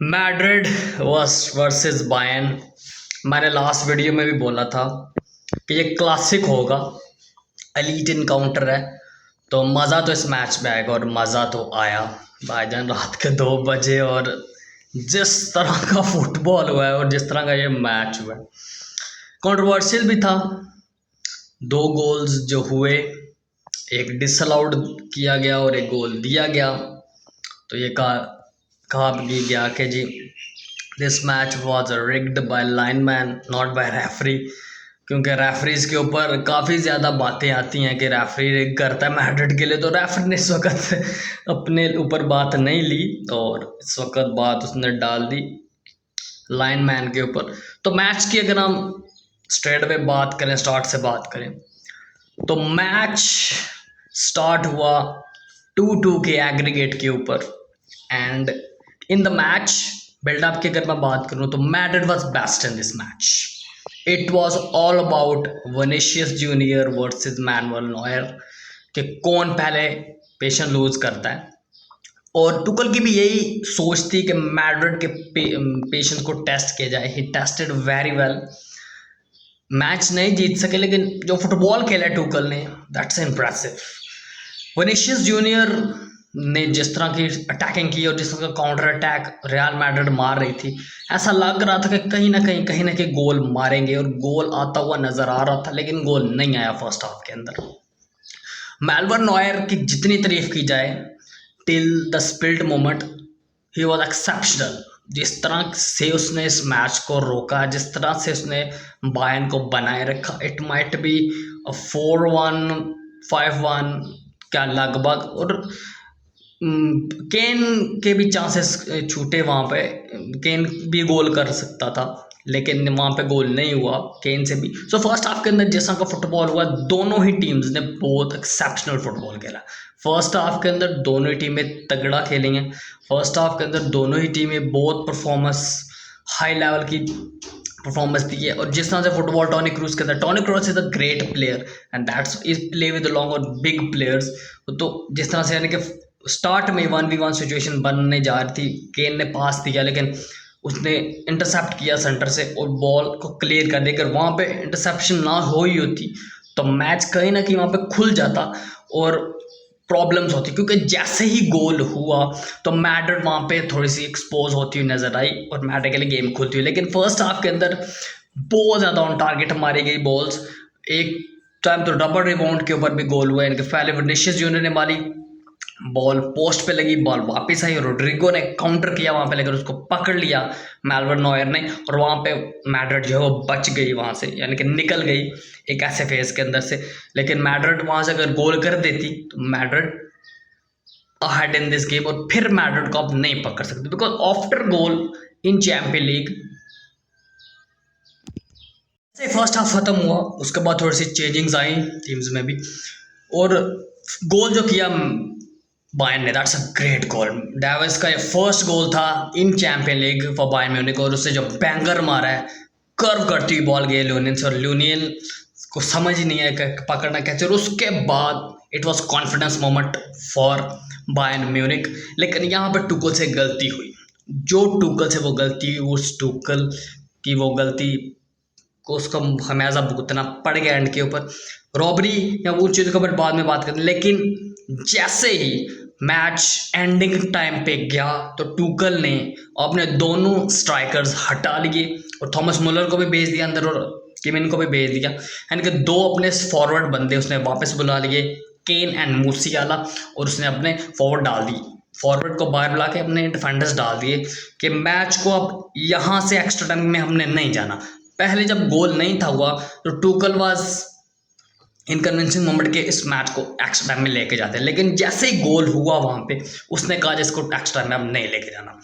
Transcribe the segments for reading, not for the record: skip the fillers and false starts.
Madrid versus Bayern. मैंने last video में भी बोला था कि ये क्लासिक होगा, एलीट इनकाउंटर है। तो मज़ा तो इस मैच में आएगा और मज़ा तो आया भाईजान रात के 2 बजे। और जिस तरह का फुटबॉल हुआ है और जिस तरह का ये मैच हुआ है, कंट्रोवर्शियल भी था। 2 गोल्स जो हुए, एक डिसअलाउड किया गया और एक गोल दिया गया। तो ये कहा भी गया कि जी this match was rigged by linesman not by referee, क्योंकि रेफरीज के ऊपर काफ़ी ज़्यादा बातें आती हैं कि रेफरी रिग करता है मैड्रिड के लिए। तो रेफरी ने इस वक्त अपने ऊपर बात नहीं ली और इस वक्त बात उसने डाल दी लाइनमैन के ऊपर। तो मैच की अगर हम स्ट्रेट वे बात करें, स्टार्ट से बात करें, तो मैच स्टार्ट हुआ 2-2 के एग्रीगेट के ऊपर। And in the match buildup की अगर मैं बात करूं तो Madrid was best in this match. It was all about Vinicius Junior versus Manuel Neuer कि कौन पहले पेशेंस लूज करता है। और टुकल की भी यही सोच थी कि मैड्रिड के पेशेंस को टेस्ट किया जाए। ही टेस्टेड वेरी वेल। मैच नहीं जीत सके लेकिन जो फुटबॉल खेला टुकल ने, दैट्स इम्प्रेसिव। विनीशियस जूनियर ने जिस तरह की अटैकिंग की और जिस तरह का काउंटर अटैक रियल मैड्रिड मार रही थी, ऐसा लग रहा था कि कहीं ना कहीं गोल मारेंगे और गोल आता हुआ नजर आ रहा था, लेकिन गोल नहीं आया फर्स्ट हाफ के अंदर। मैनुअल नॉयर की जितनी तारीफ की जाए, till the spilled moment he was exceptional. जिस तरह से उसने इस मैच को रोका, जिस तरह से उसने बायर्न को बनाए रखा, इट माइट बी 4-1 5-1 क्या लगभग। और केन के भी चांसेस छूटे वहाँ पे, केन भी गोल कर सकता था लेकिन वहाँ पे गोल नहीं हुआ केन से भी। सो फर्स्ट हाफ के अंदर जिस तरह का फुटबॉल हुआ, दोनों ही टीम्स ने बहुत एक्सेप्शनल फुटबॉल खेला। फर्स्ट हाफ के अंदर दोनों ही टीमें तगड़ा खेली हैं। फर्स्ट हाफ के अंदर दोनों ही टीमें बहुत परफॉर्मेंस, हाई लेवल की परफॉर्मेंस दी है। और जिस तरह से फुटबॉल टोनी क्रूज के अंदर, Toni Kroos is a great player and that's is play with long और बिग प्लेयर्स। तो जिस तरह से यानी कि स्टार्ट में 1v1 सिचुएशन बनने जा रही थी, केन ने पास दिया लेकिन उसने इंटरसेप्ट किया सेंटर से और बॉल को क्लियर कर देकर, वहाँ पे इंटरसेप्शन ना हो ही होती तो मैच कहीं ना कहीं वहाँ पे खुल जाता और प्रॉब्लम्स होती। क्योंकि जैसे ही गोल हुआ तो मैड्रिड वहाँ पे थोड़ी सी एक्सपोज होती हुई नजर आई और मैड्रिड के लिए गेम खुलती हुई। लेकिन फर्स्ट हाफ के अंदर बहुत ज़्यादा ऑन टारगेट मारी गई बॉल्स। एक टाइम तो डबल रिबाउंड के ऊपर भी गोल हुआ, इनके पहले विनीशियस जूनियर ने मारी बॉल, पोस्ट पे लगी, बॉल वापस आई, रोड्रिगो ने काउंटर किया वहां पे लेकर उसको पकड़ लिया मैनुअल नॉयर ने, और वहां पे मैड्रिड जो है वो बच गई वहां से, यानी कि निकल गई एक ऐसे फेज के अंदर से। लेकिन मैड्रिड वहां से अगर गोल कर देती तो Madrid ahead in this game और फिर मैड्रिड को अब नहीं पकड़ सकते, because after goal in champion league first half खत्म हुआ, उसके बाद थोड़ी सी चेंजिंग्स आई टीम्स में भी। और गोल जो किया बायर्न ने, that's a great goal. Davies का ये फर्स्ट गोल था in champion league for Bayern Munich और उससे जो बैंगर मारा है, कर्व करती हुई बॉल गई ल्यूनियन से और ल्यूनियन को समझ ही नहीं आया कि पकड़ना कैसे। और उसके बाद it was confidence moment for Bayern Munich. लेकिन यहाँ पर टुकल से गलती हुई, जो टुकल से वो गलती हुई, उस टुकल की वो गलती को उसका हमेशा भुगतना पड़ गया एंड के ऊपर। रॉबरी या वो चीज़ के ऊपर बाद में बात करते हैं, लेकिन जैसे ही मैच एंडिंग टाइम पे गया तो टुकल ने अपने दोनों स्ट्राइकर्स हटा लिए और थॉमस मुलर को भी भेज दिया अंदर और किमिन को भी भेज दिया, यानी कि 2 अपने फॉरवर्ड बंदे उसने वापस बुला लिए, केन एंड मूसियाला, और उसने अपने फॉरवर्ड डाल दी, फॉरवर्ड को बाहर बुला के अपने डिफेंडर्स डाल दिए कि मैच को अब यहाँ से एक्स्ट्रा टाइम में हमने नहीं जाना। पहले जब गोल नहीं था हुआ तो टुकल वाज इनकन्विंसिंग मोमेंट के इस मैच को एक्स्ट्रा टाइम में लेके जाते हैं, लेकिन जैसे ही गोल हुआ वहां पे उसने कहा जिसको एक्स्ट्रा टाइम में अब नहीं लेके जाना,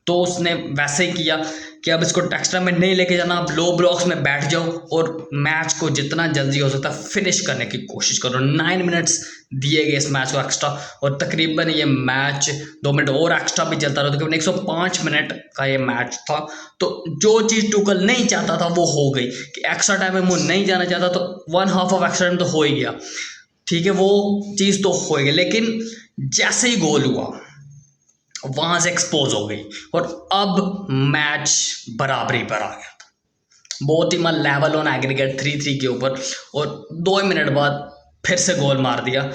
तो उसने वैसे ही किया कि अब इसको एक्स्ट्रा में नहीं लेके जाना, अब लो ब्लॉक्स में बैठ जाओ और मैच को जितना जल्दी हो सकता है फिनिश करने की कोशिश करो। 9 मिनट्स दिए गए इस मैच को एक्स्ट्रा और तकरीबन ये मैच 2 मिनट और एक्स्ट्रा भी चलता रहा, तकरीबन 105 मिनट का ये मैच था। तो जो चीज़ टुकल नहीं चाहता था वो हो गई कि एक्स्ट्रा टाइम में वो नहीं जाना चाहता, तो 1/2 ऑफ एक्स्ट्रा टाइम तो हो ही गया, ठीक है, वो चीज़ तो हो गई। लेकिन जैसे ही गोल हुआ वहाँ से एक्सपोज हो गई और अब मैच बराबरी पर आ गया था। बहुत ही मन लेवल ऑन एग्रीगेट 3-3 के ऊपर, और 2 मिनट बाद फिर से गोल मार दिया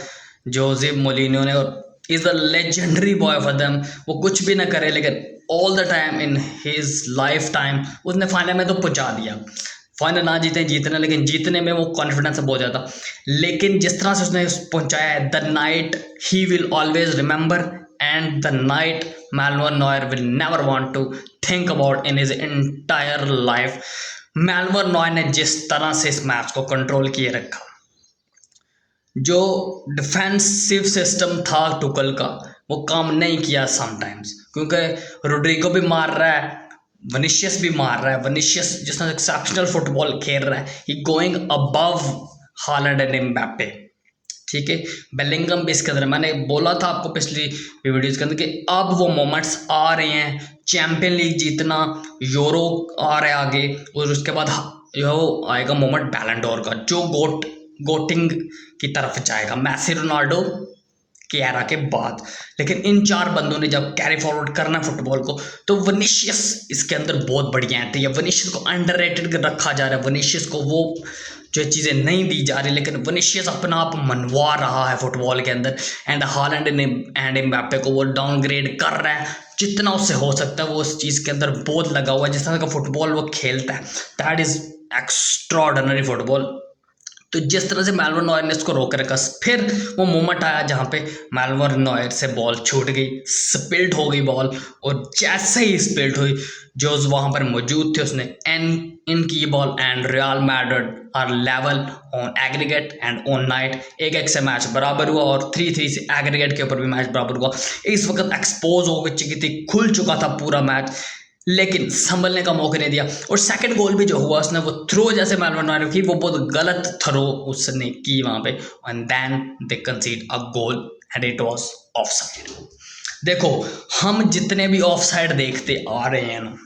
जोसे मोलिनो ने। और is a legendary boy for them. वो कुछ भी ना करे लेकिन all the time in his life time उसने फाइनल में तो पहुंचा दिया। फाइनल ना जीते जीतने, लेकिन जीतने में वो कॉन्फिडेंस बहुत ज़्यादा। लेकिन जिस तरह से उसने पहुंचाया है, the night he will always remember, and the night Manuel Neuer will never want to think about in his entire life. Manuel Neuer ने जिस तरह से इस मैच को कंट्रोल किए रखा, जो डिफेंसिव सिस्टम था टुकल का वो काम नहीं किया समटाइम्स, क्योंकि रोड्रिगो भी मार रहा है, विनीशियस भी मार रहा है। विनीशियस जिस तरह एक्सेप्शनल फुटबॉल खेल रहा है, he going above Holland and Mbappe, ठीक है। बेलिंगम भी इसके अंदर, मैंने बोला था आपको पिछली वीडियोज़ के अंदर कि अब वो मोमेंट्स आ रहे हैं, चैंपियन लीग जीतना, यूरो आ रहा है आगे, और उसके बाद यो आएगा मोमेंट बैलन डोर का, जो गोटिंग की तरफ जाएगा मैसी रोनाल्डो की एरा के बाद। लेकिन इन 4 बंदों ने जब कैरी फॉरवर्ड करना फुटबॉल को, तो विनीशियस इसके अंदर बहुत बढ़िया एंट्री है। विनीशियस को अंडररेटेड रखा जा रहा है, विनीशियस को वो जो चीज़ें नहीं दी जा रही, लेकिन विनीशियस अपना आप मनवा रहा है फुटबॉल के अंदर। एंड हालैंड एंड एम्बाप्पे को वो डाउनग्रेड कर रहा है जितना उससे हो सकता है। वो उस चीज़ के अंदर बहुत लगा हुआ है, जिस तरह का फुटबॉल वो खेलता है, दैट इज़ एक्स्ट्राऑर्डिनरी फुटबॉल। तो जिस तरह से मैनुअल नॉयर ने इसको रोक रखा, फिर वो मोमेंट आया जहाँ पे मैनुअल नॉयर से बॉल छूट गई, स्पिल्ट हो गई बॉल, और जैसे ही स्पिल्ट हुई, जो वहाँ पर मौजूद थे उसने इन की ball, and Real Madrid are level on aggregate and on night. 1-1 से मैच बराबर हुआ, और 3-3 से एग्रीगेट के ऊपर भी मैच बराबर हुआ। इस वक्त एक्सपोज हो चुकी थी, खुल चुका था पूरा मैच, लेकिन संभलने का मौका नहीं दिया। और सेकंड गोल भी जो हुआ उसने वो थ्रो जैसे मैनुअल नॉयर की, वो बहुत गलत थ्रो उसने की वहाँ पे, and then they concede a goal and it was offside. देखो, हम जितने भी ऑफसाइड देखते आ रहे हैं ना,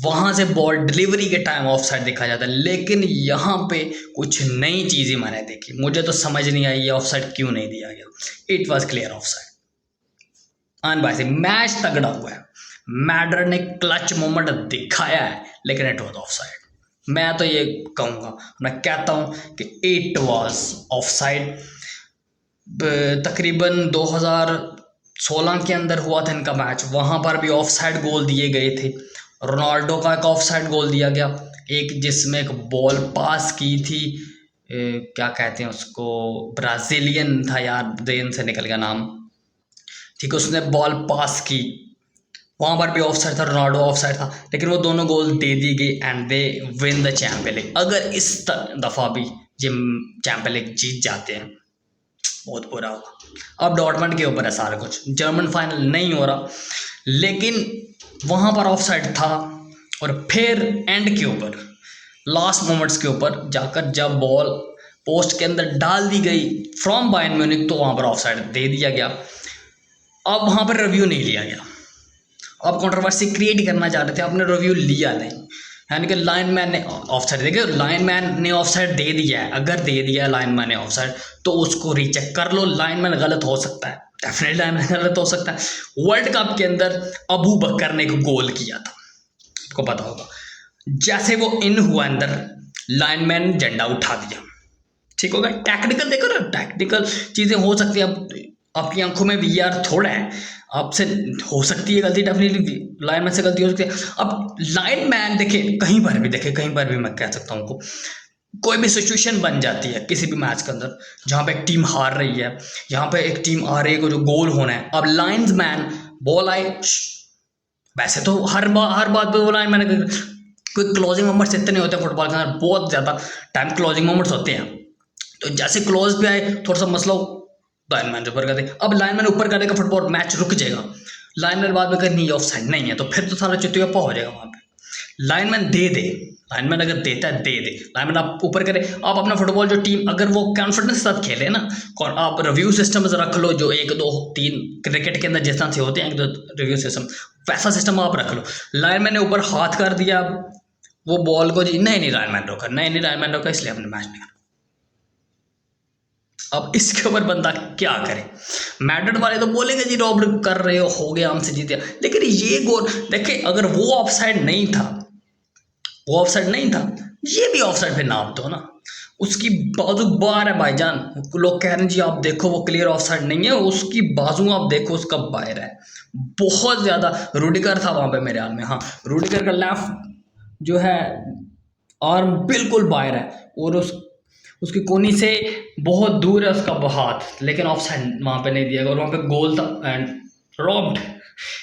वहाँ से बॉल डिलीवरी के टाइम ऑफसाइड देखा जाता है, लेकिन यहाँ पे कुछ नई चीज़ें मैंने देखी। मुझे तो समझ नहीं आई ये ऑफसाइड क्यों नहीं दिया गया। It was clear offside. अनबाइसी मैच तगड़ा हुआ है, मैड्रिड ने क्लच मोमेंट दिखाया है, लेकिन इट वाज ऑफसाइड। मैं तो ये कहूँगा, मैं कहता हूँ कि इट वाज ऑफसाइड। तकरीबन 2016 के अंदर हुआ था इनका मैच, वहाँ पर भी ऑफसाइड गोल दिए गए थे। रोनाल्डो का एक ऑफसाइड गोल दिया गया, एक जिसमें एक बॉल पास की थी, क्या कहते हैं उसको, ब्राज़ीलियन था यार, ब्रेन से निकल गया नाम, ठीक है, उसने बॉल पास की, वहाँ पर भी ऑफसाइड था, रोनाल्डो ऑफसाइड था, लेकिन वो दोनों गोल दे दी गई and they win the champion league. अगर इस दफ़ा भी ये चैंपियन लीग जीत जाते हैं, बहुत बुरा होगा। अब डॉर्टमंड के ऊपर है सारा कुछ, जर्मन फाइनल नहीं हो रहा, लेकिन वहाँ पर ऑफसाइड था। और फिर एंड के ऊपर, लास्ट मोमेंट्स के ऊपर जाकर जब बॉल पोस्ट के अंदर डाल दी गई फ्रॉम बायर्न म्यूनिख, तो वहाँ पर ऑफसाइड दे दिया गया। अब वहाँ पर रिव्यू नहीं लिया गया, अब कंट्रोवर्सी क्रिएट करना चाह रहे थे, आपने रिव्यू लिया नहीं, यानी कि लाइनमैन ने ऑफसाइड, देखिए लाइनमैन ने ऑफसाइड दे दिया है, अगर दे दिया है लाइनमैन ने ऑफसाइड तो उसको रीचेक कर लो। लाइनमैन गलत हो सकता है, डेफिनेटली लाइनमैन गलत हो सकता है। वर्ल्ड कप के अंदर अबू बकर ने एक गोल किया था, आपको पता होगा, जैसे वो इन हुआ अंदर, लाइनमैन झंडा उठा दिया, ठीक होगा। टेक्निकल देखो ना, टेक्निकल चीज़ें हो सकती है, अब आपकी आंखों में वीआर थोड़ा है, आपसे हो सकती है गलती, डेफिनेटली लाइनमैन से गलती हो सकती है। अब लाइनमैन देखिए, कहीं पर भी देखे, कहीं पर भी मैं कह सकता हूँ, कोई भी सिचुएशन बन जाती है किसी भी मैच के अंदर, जहाँ पे एक टीम हार रही है, यहाँ पे एक टीम आ रही है, जो गोल होना है, अब लाइन्समैन बॉल आए, वैसे तो हर बात पे वो लाइनमैन, कोई क्लोजिंग मोमेंट्स इतने होते हैं फुटबॉल के अंदर, बहुत ज़्यादा टाइम क्लोजिंग मोमेंट्स होते हैं, तो जैसे क्लोज पे आए थोड़ा सा मसला, लाइनमैन ऊपर कर दे, अब लाइनमैन ऊपर करेगा, फुटबॉल मैच रुक जाएगा। लाइनमैन बाद में कहे नहीं ऑफसाइड नहीं है, तो फिर तो सारा चित्तौपा हो जाएगा वहाँ पे। लाइनमैन दे दे, लाइनमैन अगर देता है दे दे, लाइनमैन आप ऊपर करे, आप अपना फुटबॉल जो टीम अगर वो कॉन्फिडेंस के साथ खेले ना, और आप रिव्यू सिस्टम रख लो, जो 1 2 3 क्रिकेट के अंदर जिस तरह से होते हैं 1 2 रिव्यू सिस्टम, वैसा सिस्टम आप रख लो। लाइनमैन ने ऊपर हाथ कर दिया, वो बॉल को जी नहीं लाइनमैन रोका, नहीं लाइनमैन रोका, इसलिए हमने मैच नहीं, अब इसके ऊपर बंदा क्या करे। मैड्रिड वाले तो बोलेंगे जी रॉब कर रहे हो गया हमसे जीते, लेकिन ये गोल देखिए, अगर वो ऑफसाइड नहीं था, वो ऑफसाइड नहीं था, ये भी ऑफसाइड पे नाप दो ना। उसकी बाजू बाहर है भाईजान, लोग कह रहे हैं जी आप देखो वो क्लियर ऑफसाइड नहीं है, उसकी बाजू आप देखो उसका बाहर है बहुत ज्यादा। रूडिगर था वहां पे मेरे हाल में, हाँ रूडिगर का लेफ्ट जो है आर्म बिल्कुल बाहर है, और उसकी कोनी से बहुत दूर है उसका हाथ, लेकिन ऑफ साइड वहाँ पे नहीं दिया गया, और वहाँ पे गोल था एंड रॉब्ड,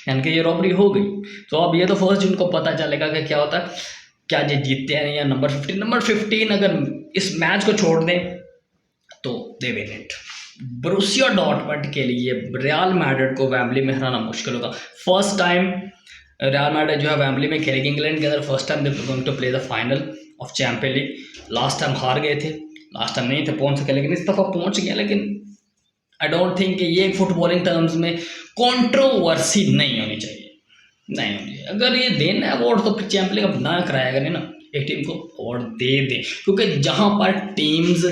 यानी कि ये रॉबरी हो गई। तो अब ये तो फर्स्ट जून को पता चलेगा कि क्या होता है, क्या ये जीतते हैं या नंबर 15 अगर इस मैच को छोड़ दें तो they win it. Borussia Dortmund के लिए रियल मैड्रिड को वेम्बली में हराना मुश्किल होगा। फर्स्ट टाइम रियल मैड्रिड जो है वेम्बली में खेलेगी इंग्लैंड के अंदर, first time they going to play the final of champion league. Last time हार गए थे, लास्ट टाइम नहीं थे पहुंच सके, लेकिन इस दफ़ा पहुंच गया। लेकिन आई डोंट थिंक कि ये फुटबॉलिंग टर्म्स में कंट्रोवर्सी नहीं होनी चाहिए, नहीं होनी चाहिए। अगर ये देना है अवार्ड तो फिर चैंपियन लीग अब ना कराया करें ना, एक टीम को अवार्ड दे दें, क्योंकि जहाँ पर टीम्स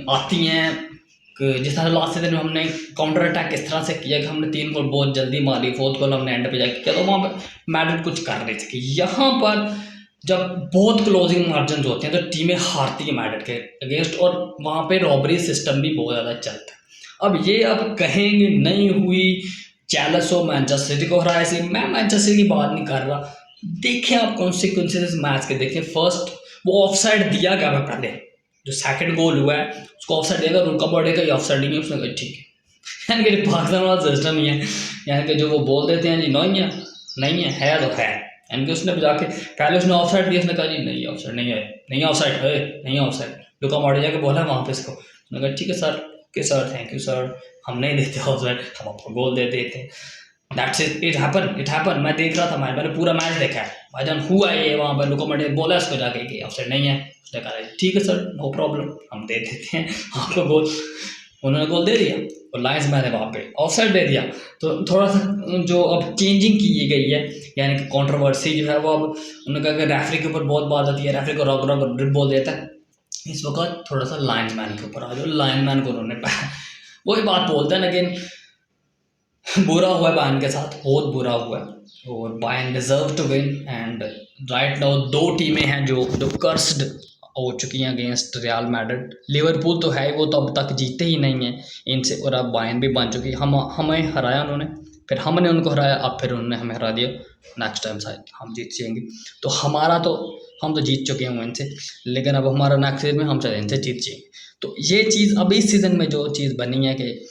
आती हैं, जिस तरह लास्ट सीजन में हमने काउंटर अटैक इस तरह से किया कि हमने 3 गोल बहुत जल्दी मारी, 4th गोल हमने एंड पे जाके किया, तो वहाँ पर मैड्रिड कुछ कर नहीं सकी। यहाँ पर जब बहुत क्लोजिंग मार्जिन होते हैं तो टीमें हारती हैं मैड्रिड के अगेंस्ट, और वहाँ पे रॉबरी सिस्टम भी बहुत ज़्यादा चलता है। अब ये अब कहेंगे नहीं हुई, जेलस हो मैनचेस्टर सिटी को हराया सी, मैं मैनचेस्टर सिटी की बात नहीं कर रहा। देखें आप कॉन्सिक्वेंसेस मैच के, देखें फर्स्ट वो ऑफसाइड दिया गया है, पहले जो सेकंड गोल हुआ है उसको ऑफसाइड देगा, उनका बॉडी का ये ऑफसाइड नहीं है, उसने कहा ठीक है। यानी कि पाकिस्तान वाला सिस्टम नहीं है, यानी कि जो वो बोल देते हैं जी नहीं है तो है, यानी कि उसने जाके पहले उसने ऑफसाइड दिया, उसने कहा जी नहीं ऑफसाइड नहीं है, नहीं ऑफसाइड है, नहीं ऑफसाइड। लुका मॉड्रिच जाके बोला वहाँ पे इसको, उसने कहा ठीक है सर, कि सर थैंक यू सर, हम नहीं देते ऑफसाइड, हम आपको गोल दे देते हैं। That's it happen. मैं देख रहा था, मैंने पूरा मैच देखा है भाईजान, हुआ है ये वहाँ पर। लुका मॉड्रिच बोला इसको जाके कि ऑफसाइड नहीं है, उसने कहा ठीक है सर नो प्रॉब्लम, हम दे देते हैं आपको गोल। उन्होंने गोल दे दिया और लाइन्स मैन ने वहाँ पे ऑफसाइड दे दिया। तो थोड़ा सा जो अब चेंजिंग की गई है, यानी कि कंट्रोवर्सी जो है वो अब उन्होंने कहा कि रेफरी के ऊपर बहुत बात आती है, रेफरी को रॉग बोल देता है। इस वक्त थोड़ा सा लाइन मैन के ऊपर आ जाओ, लाइन मैन को उन्होंने वही बात बोलते हैं, लेकिन बुरा हुआ है बायर्न के साथ, बहुत बुरा हुआ है, और Bayern deserve to win. And right now 2 टीमें हैं जो कर्स्ड हो चुकी हैं अगेंस्ट रियल मैड्रिड। लिवरपूल तो है, वो तो अब तक जीते ही नहीं है इनसे, और अब बायर्न भी बन चुकी। हमें हराया उन्होंने, फिर हमने उनको हराया, अब फिर उन्होंने हमें हरा दिया। नेक्स्ट टाइम शायद हम जीत जाएंगे, तो हम तो जीत चुके हैं इनसे, लेकिन अब हमारा नेक्स्ट सीजन में हम चाहे इनसे जीत जाएंगे। तो ये चीज़ अब इस सीज़न में जो चीज़ बनी है कि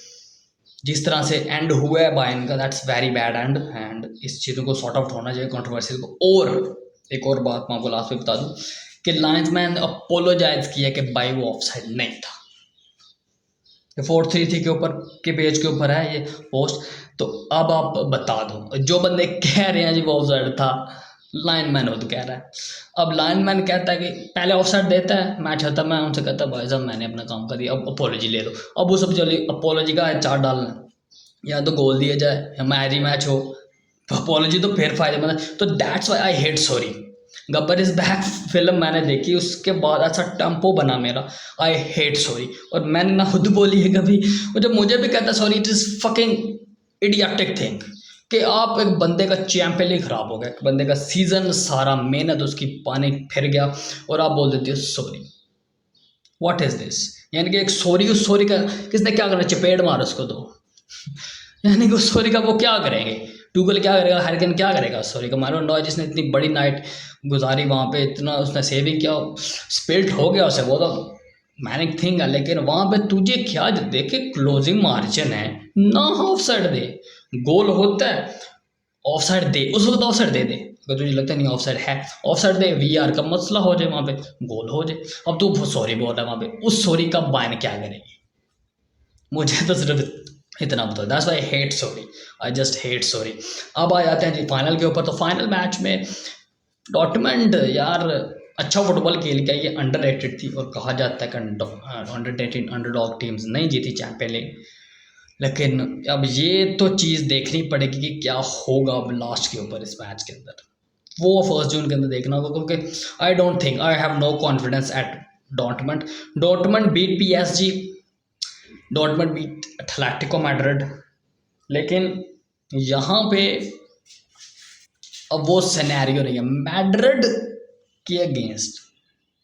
जिस तरह से एंड हुआ है बायर्न का, दैट्स वेरी बैड एंड इस चीज़ों को सॉर्ट आउट होना चाहिए, कंट्रोवर्सी को। और एक और बात मैं आपको लास्ट में बता दूं कि लाइन्समैन ने अपोलोजाइज किया कि भाई वो ऑफसाइड नहीं था। 433 के ऊपर के पेज के ऊपर है ये पोस्ट, तो अब आप बता दो, जो बंदे कह रहे हैं जी वो ऑफसाइड था, लाइनमैन खुद कह रहा है। अब लाइनमैन कहता है कि पहले ऑफसाइड देता है, मैच होता है, मैं उनसे कहता भाई साहब मैंने अपना काम कर दिया, अब अपोलॉजी ले लो। अब वो सब चलिए अपोलॉजी का चार्ट डालना, या तो गोल दिया जाए या मैच मैच हो, अपोलॉजी तो फिर फायदेमंद है। तो that's why I hate sorry. Gabbar is back film मैंने देखी, उसके बाद ऐसा टेम्पो बना मेरा, आई हेट सॉरी। और मैंने ना खुद बोली है कभी, और जब मुझे भी कहता sorry, it is fucking idiotic thing कि आप एक बंदे का चैंपियन लीग खराब हो गया, एक बंदे का सीजन सारा मेहनत उसकी पानी फिर गया, और आप बोल देते हो सॉरी। What is this? यानी कि एक सॉरी, उस सॉरी का किसने क्या करना, चपेट मार उसको दो। यानी कि उस सॉरी का वो क्या करेंगे, टूगल क्या करेगा, हैरिकन क्या करेगा सॉरी का। मारो नॉय जिसने इतनी बड़ी नाइट गुजारी वहाँ पे, इतना उसने सेविंग किया, स्पिल्ट हो गया उसे, वो तो मैनिक थिंग है, लेकिन वहाँ पे तुझे क्या देखे, क्लोजिंग मार्जिन है ना, ऑफ साइड दे, गोल होता है ऑफ साइड दे, उस वक्त ऑफ साइड दे दे, अगर तुझे लगता नहीं ऑफ साइड है, ऑफ साइड दे, वीआर का मसला हो जाए, वहाँ पे गोल हो जाए। अब तू सॉरी बोल रहा है वहाँ पे, उस सॉरी का बायन क्या करेगी, मुझे तो सिर्फ इतना बता। That's why I hate sorry, I just hate sorry. अब आ जाते हैं जी फाइनल के ऊपर। तो फाइनल मैच में डॉर्टमंड यार अच्छा फुटबॉल खेल के ये अंडररेटेड थी, और कहा जाता है कि अंडरडॉग टीम्स नहीं जीती चैंपियन लीग, लेकिन अब ये तो चीज़ देखनी पड़ेगी कि क्या होगा अब लास्ट के ऊपर इस मैच के अंदर, वो 1 जून के अंदर देखना होगा, क्योंकि I don't think, I have no confidence at Dortmund beat PSG Dortmund beat Atletico Madrid. लेकिन यहाँ पे अब वो सिनेरियो नहीं है मैड्रिड के अगेंस्ट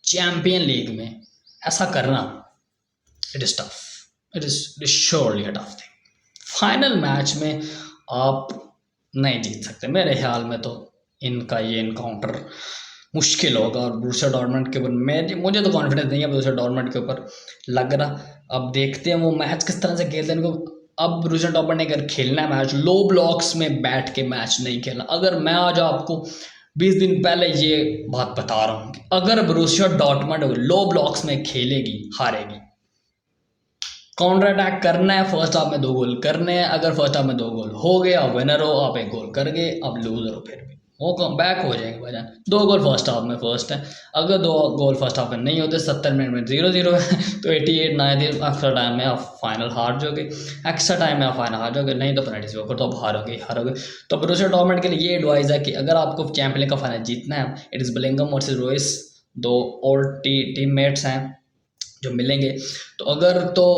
चैंपियन लीग में ऐसा करना। It is tough, it is surely a tough thing. Final match में आप नहीं जीत सकते मेरे ख्याल में। तो इनका ये इनकाउंटर मुश्किल होगा। और ब्रूसिया डॉर्टमंड के ऊपर मुझे तो कॉन्फिडेंस नहीं है ब्रूसिया डॉर्टमंड के ऊपर लग रहा। अब देखते हैं वो मैच किस तरह से खेलते हैं इनको। अब ब्रूसिया डॉर्टमंड ने अगर खेलना है मैच, लो ब्लॉक्स में बैठ के मैच नहीं खेलना। अगर मैं आज आपको 20 दिन पहले ये बात बता रहा हूँ कि अगर ब्रूसिया डॉर्टमंड लो ब्लॉक्स में खेलेगी हारेगी। काउंटर अटैक करना है, फर्स्ट हाफ में 2 गोल करने हैं। अगर फर्स्ट हाफ में 2 गोल हो गए, आप विनर हो, आप 1 गोल कर गए, आप लूजर हो, फिर भी वो कम बैक हो जाएंगे भाईजान। 2 गोल फर्स्ट हाफ में फर्स्ट है। अगर 2 गोल फर्स्ट हाफ में नहीं होते, 70 मिनट में 0-0 है तो 88 90 एक्स्ट्रा टाइम में आप फाइनल हार जाओगे। एक्स्ट्रा टाइम में आप फाइनल हार जाओगे, नहीं तो पेनल्टी से होकर तो आप हारोगे। तो ब्रूसिया डॉर्टमंड के लिए ये एडवाइस है कि अगर आपको चैंपियन लीग का फाइनल जीतना है, it is Bellingham versus Royce, 2 और टीममेट्स हैं जो मिलेंगे। तो अगर तो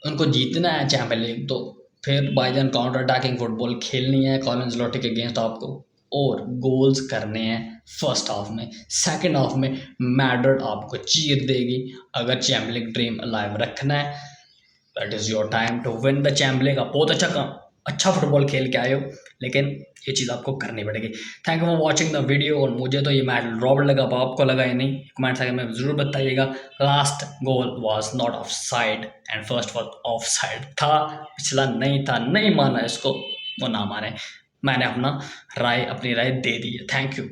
उनको जीतना है चैंपियन लीग, तो फिर भाईजान काउंटर अटैकिंग फुटबॉल खेलनी है कार्लो एंcelotti के अगेंस्ट आपको, और गोल्स करने हैं फर्स्ट हाफ में। सेकंड हाफ में मैड्रिड आपको चीर देगी। अगर चैंपियन लीग ड्रीम अलाइव रखना है, that is your time to win the champion league. आप बहुत अच्छा फुटबॉल खेल के आए हो, लेकिन ये चीज़ आपको करनी पड़ेगी। Thank you for watching the video. और मुझे तो ये मैच रॉबर्ट लगा, अब आपको लगा या नहीं, कमेंट सेक्शन में ज़रूर बताइएगा। Last goal was not of side and first was of side था, पिछला नहीं था। नहीं माना इसको, वो ना माने, मैंने अपनी राय दे दी है। Thank you.